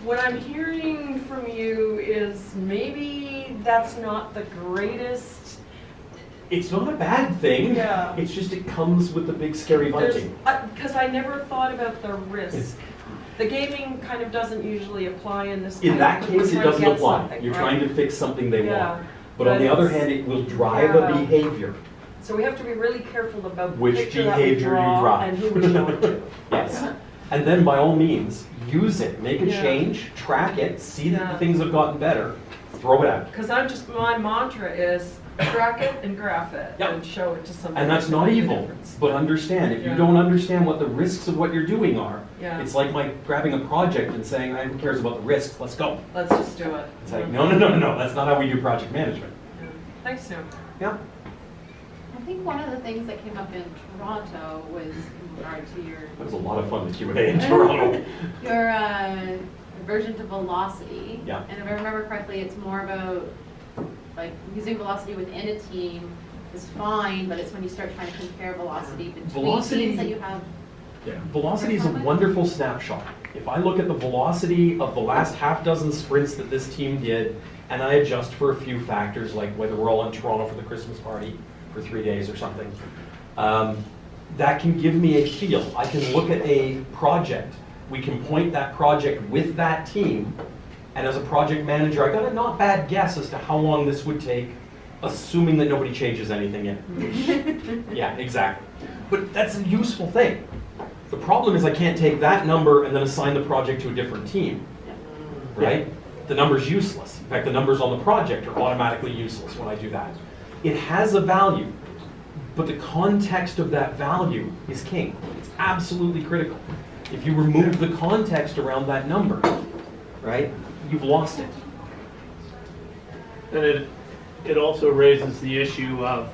What I'm hearing from you is maybe that's not the greatest. It's not a bad thing. Yeah. It's just it comes with the big scary bunting. Because I never thought about the risk. The gaming kind of doesn't usually apply in this. In that kind of, case, it doesn't apply. You're trying to fix something they want. But on the other hand, it will drive a behavior. So we have to be really careful about Which picture that we behavior you draw drive. and who we show it to. Yes. And then by all means, use it, make a change, track it, see that things have gotten better, throw it out. Because my mantra is track it and graph it and show it to somebody. And that's not evil, but understand, if you don't understand what the risks of what you're doing are, it's like grabbing a project and saying, who cares about the risks, let's go. Let's just do it. It's like, no, that's not how we do project management. Thanks, Neil. Yeah. I think one of the things that came up in Toronto was in regard to your That was a lot of fun, the Q&A in Toronto. your aversion to velocity. Yeah. And if I remember correctly, it's more about like using velocity within a team is fine, but it's when you start trying to compare velocity between teams that you have. Yeah. Velocity is a wonderful snapshot. If I look at the velocity of the last half dozen sprints that this team did, and I adjust for a few factors, like whether we're all in Toronto for the Christmas party for 3 days or something, that can give me a feel. I can look at a project. We can point that project with that team, and as a project manager, I got a not bad guess as to how long this would take, assuming that nobody changes anything in it. Yeah, exactly. But that's a useful thing. The problem is I can't take that number and then assign the project to a different team, right? The number's useless. In fact, the numbers on the project are automatically useless when I do that. It has a value, but the context of that value is king. It's absolutely critical. If you remove the context around that number, right, you've lost it. And it also raises the issue of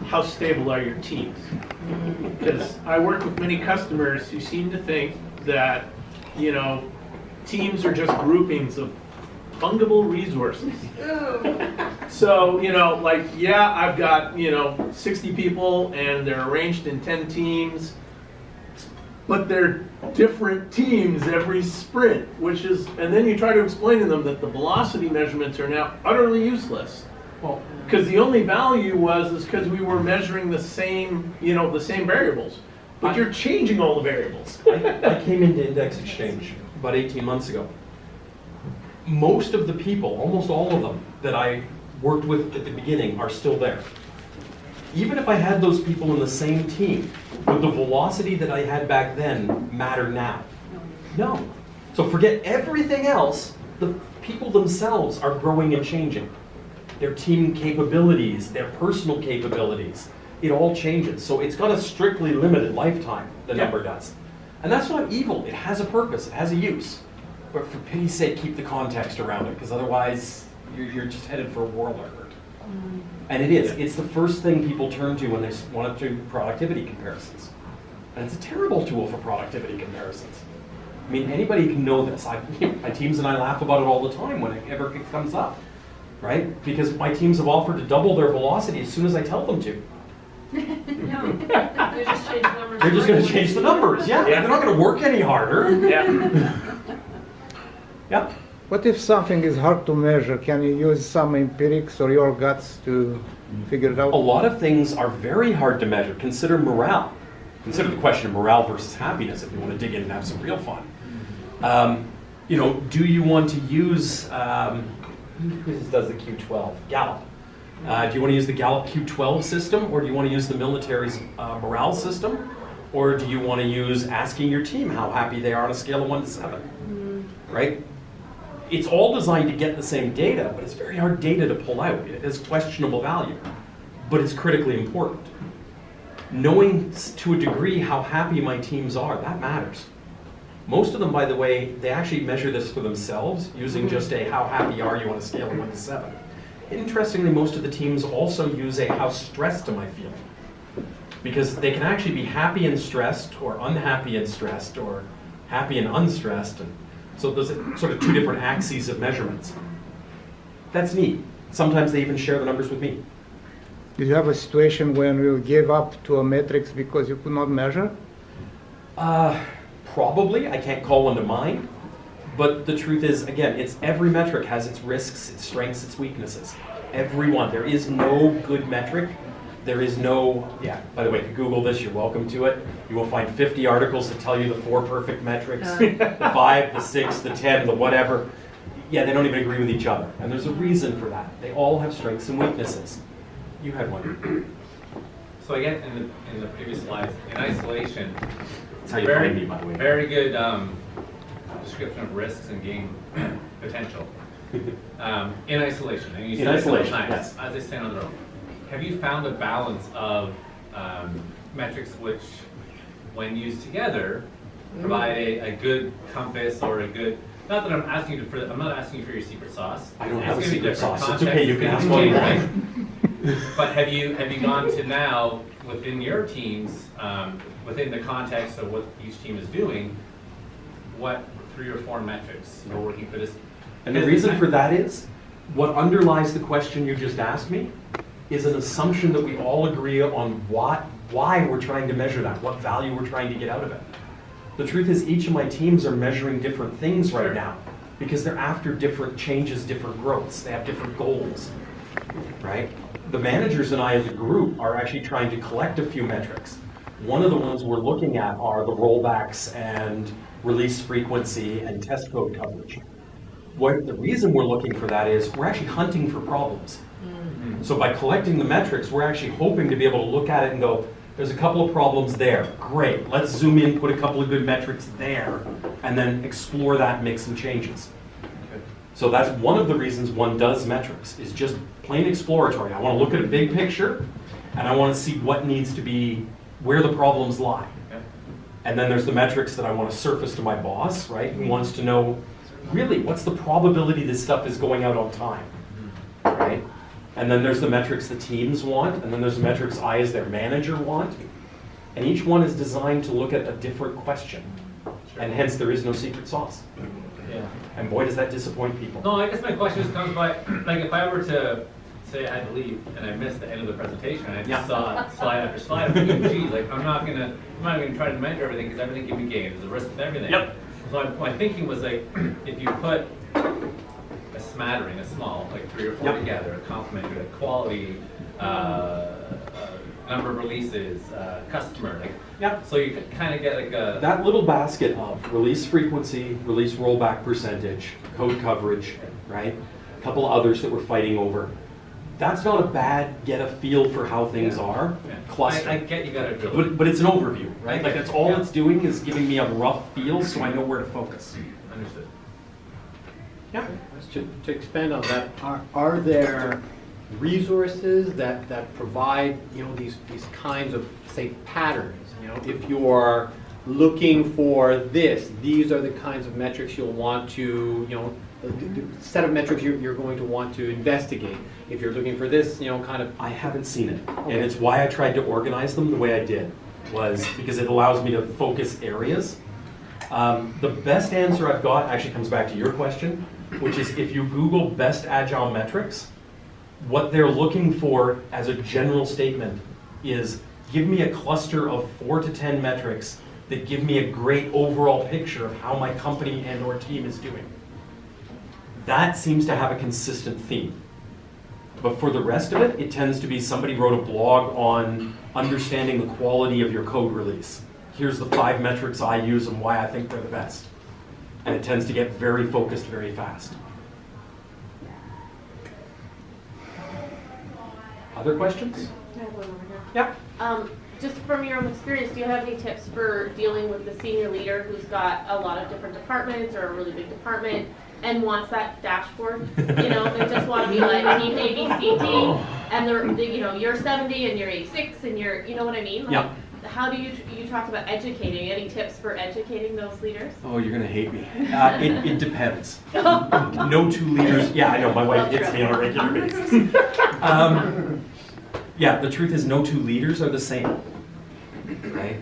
how stable are your teams? Because I work with many customers who seem to think that, teams are just groupings of fungible resources. So, I've got, 60 people and they're arranged in 10 teams, but they're different teams every sprint, and then you try to explain to them that the velocity measurements are now utterly useless. Well, because the only value is because we were measuring the same variables, but you're changing all the variables. I came into Index Exchange about 18 months ago. Most of the people, almost all of them, that I worked with at the beginning are still there. Even if I had those people in the same team, would the velocity that I had back then matter now? No. So forget everything else, the people themselves are growing and changing. Their team capabilities, their personal capabilities, it all changes. So it's got a strictly limited lifetime, the number does. And that's not evil, it has a purpose, it has a use. But for pity's sake, keep the context around it, because otherwise you're just headed for a world hurt. And it is. It's the first thing people turn to when they want to do productivity comparisons. And it's a terrible tool for productivity comparisons. I mean, anybody can know this. My teams and I laugh about it all the time when it ever comes up, right? Because my teams have offered to double their velocity as soon as I tell them to. They just change the numbers. They're just going to change the numbers, yeah. They're not going to work any harder. Yeah. Yep. What if something is hard to measure? Can you use some empirics or your guts to figure it out? A lot of things are very hard to measure. Consider morale. Consider the question of morale versus happiness if you want to dig in and have some real fun. You know, do you want to use, who does the Q12? Gallup. Do you want to use the Gallup Q12 system, or do you want to use the military's morale system? Or do you want to use asking your team how happy they are on a scale of 1 to 7? Right? It's all designed to get the same data, but it's very hard data to pull out. It has questionable value, but it's critically important. Knowing to a degree how happy my teams are, that matters. Most of them, by the way, they actually measure this for themselves using just a how happy are you on a scale of 1 to 7. Interestingly, most of the teams also use a how stressed am I feeling? Because they can actually be happy and stressed, or unhappy and stressed, or happy and unstressed. And so those are sort of two different axes of measurements. That's neat. Sometimes they even share the numbers with me. Did you have a situation when you gave up to a matrix because you could not measure? Probably. I can't call one to mind. But the truth is, again, it's every metric has its risks, its strengths, its weaknesses. Every one. There is no good metric. There is no, yeah, by the way, if you Google this, you're welcome to it. You will find 50 articles that tell you the 4 perfect metrics, the 5, the 6, the 10, the whatever. Yeah, they don't even agree with each other. And there's a reason for that. They all have strengths and weaknesses. You had one. So again, in the previous slides, in isolation, That's how you find me, by the way. very good description of risks and gain potential. In isolation, and you said it several times, yes. as they stand on their own. Have you found a balance of metrics which, when used together, provide a good compass or a good? Not that I'm asking you for. I'm not asking you for your secret sauce. I don't It's have a gonna be secret different. sauce. It's Context okay. You is can gonna ask be what you changed, want. But have you gone to now within your teams, within the context of what each team is doing, what 3 or 4 metrics are working for this? And the reason for that is, what underlies the question you just asked me is an assumption that we all agree on why we're trying to measure that, what value we're trying to get out of it. The truth is, each of my teams are measuring different things right now because they're after different changes, different growths. They have different goals, right? The managers and I as a group are actually trying to collect a few metrics. One of the ones we're looking at are the rollbacks and release frequency and test code coverage. The reason we're looking for that is we're actually hunting for problems. So by collecting the metrics, we're actually hoping to be able to look at it and go, there's a couple of problems there. Great, let's zoom in, put a couple of good metrics there, and then explore that, make some changes. So that's one of the reasons one does metrics, is just plain exploratory. I want to look at a big picture, and I want to see what needs to be, where the problems lie. And then there's the metrics that I want to surface to my boss, right, who wants to know, really, what's the probability this stuff is going out on time, right? And then there's the metrics the teams want, and then there's the metrics I as their manager want. And each one is designed to look at a different question. And hence there is no secret sauce. Yeah. And boy, does that disappoint people. No, I guess my question just comes by, like if I were to say I had to leave and I missed the end of the presentation and I just saw slide after slide, I'm thinking, geez, like I'm not gonna try to measure everything because everything can be gained. There's a risk with everything. Yep. So my thinking was like, if you put a smattering, a small, like 3 or 4 together, a complementary, a quality, number of releases, customer, like, so you kind of get like a... That little basket of release frequency, release rollback percentage, code coverage, right? A couple others that we're fighting over. That's not a bad get a feel for how things are cluster. I get you gotta drill it. But it's an overview, right? Like that's all Yeah. it's doing is giving me a rough feel so I know where to focus. Understood. Yeah. To expand on that, are there resources that provide, you know, these kinds of, say, patterns? You know, if you're looking for this, these are the kinds of metrics you'll want to, you know, the set of metrics you're going to want to investigate. If you're looking for this, you know, kind of... I haven't seen it. And it's why I tried to organize them the way I did, was because it allows me to focus areas. The best answer I've got actually comes back to your question, which is if you Google best Agile metrics, what they're looking for as a general statement is give me a cluster of 4 to 10 metrics that give me a great overall picture of how my company and or team is doing. That seems to have a consistent theme. But for the rest of it, it tends to be somebody wrote a blog on understanding the quality of your code release. Here's the 5 metrics I use and why I think they're the best. And it tends to get very focused very fast. Other questions? I have one over here. Yep. Just from your own experience, do you have any tips for dealing with the senior leader who's got a lot of different departments or a really big department and wants that dashboard? You know, they just want to be like team A, B, C, D, and you know, you're 70 and you're 86 and you're, you know what I mean? Like, Yeah. how do you talked about educating? Any tips for educating those leaders? Oh, you're gonna hate me. It depends. No two leaders. Yeah, I know. My wife hits me on a regular basis. Yeah, the truth is, no two leaders are the same. Right?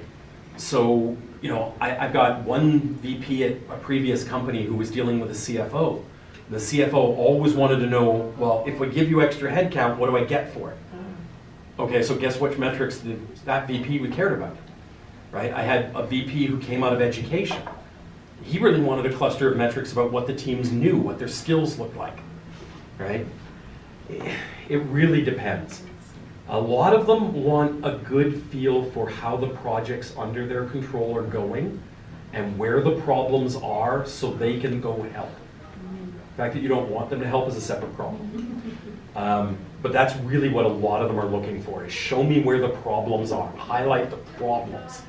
So, you know, I've got one VP at a previous company who was dealing with a CFO. The CFO always wanted to know, well, if we give you extra headcount, what do I get for it? Okay, so guess which metrics that VP we cared about, right? I had a VP who came out of education. He really wanted a cluster of metrics about what the teams knew, what their skills looked like, right? It really depends. A lot of them want a good feel for how the projects under their control are going and where the problems are so they can go help. The fact that you don't want them to help is a separate problem. But that's really what a lot of them are looking for, is show me where the problems are, highlight the problems.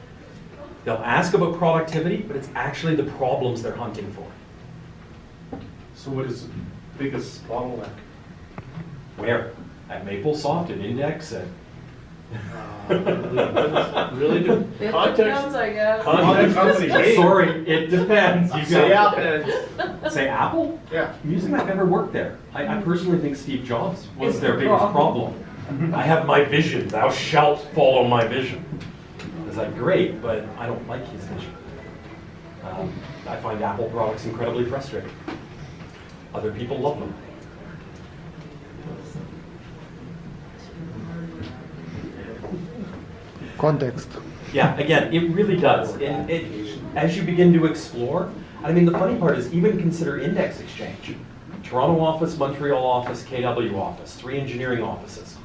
They'll ask about productivity, but it's actually the problems they're hunting for. So what is the biggest bottleneck? Where? At MapleSoft, at Index, at... Really good It context. depends, I guess. Context. Sorry, it depends. You Say got Apple. Say Apple? Yeah. Music, I've never worked there. I personally think Steve Jobs was their biggest problem. I have my vision. Thou shalt follow my vision. Is that great? But I don't like his vision. I find Apple products incredibly frustrating. Other people love them. Context. Yeah, again, it really does. As you begin to explore, I mean, the funny part is even consider Index Exchange. Toronto office, Montreal office, KW office, 3 engineering offices.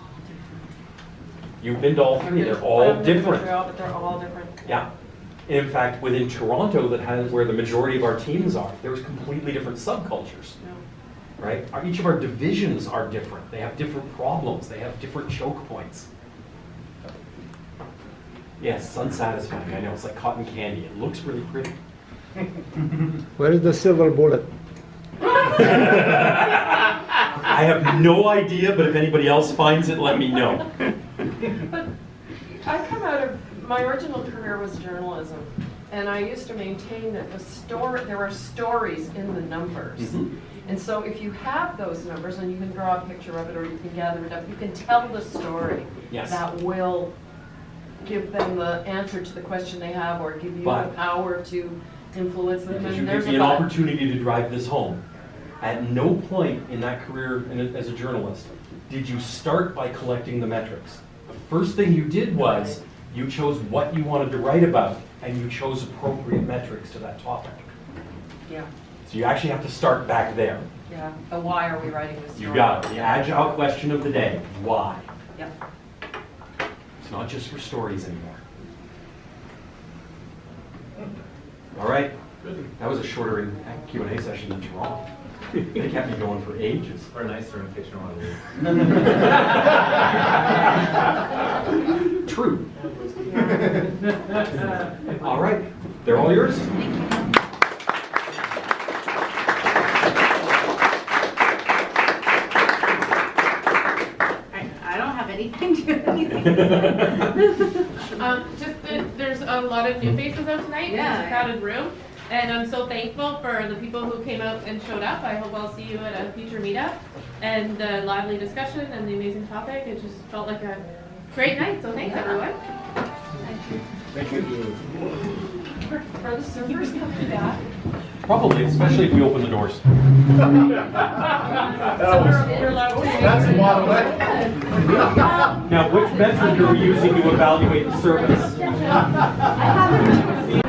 You've been to all 3, they're all different. But they're all different. Yeah. In fact, within Toronto, where the majority of our teams are, there's completely different subcultures. Right? Each of our divisions are different. They have different problems. They have different choke points. Yes, it's unsatisfying. I know, it's like cotton candy. It looks really pretty. Where is the silver bullet? I have no idea, but if anybody else finds it, let me know. But I come out of, my original career was journalism, and I used to maintain that there are stories in the numbers. Mhm. And so if you have those numbers and you can draw a picture of it or you can gather it up, you can tell the story Yes. that will give them the answer to the question they have or give you But- the power to influence them. Because you And give there's me a an but. opportunity to drive this home. At no point in that career as a journalist did you start by collecting the metrics. The first thing you did was you chose what you wanted to write about and you chose appropriate metrics to that topic. Yeah, So you actually have to start back there. yeah. But why are we writing this story? You got it. The Agile question of the day, why? Yeah. It's not just for stories anymore. All right, that was a shorter Q&A session than Toronto. They kept me going for ages. Or nicer in case you want to leave. True. All right, they're all yours. I don't have anything to There's a lot of new faces out tonight. Yeah. It's a crowded room. And I'm so thankful for the people who came out and showed up. I hope I'll see you at a future meetup. And the lively discussion and the amazing topic. It just felt like a great night. So thanks, everyone. Thank you. Are the servers coming back? Probably, especially if we open the doors. We're allowed to. That's a bottleneck. Now, which metric are we using to evaluate the service? I haven't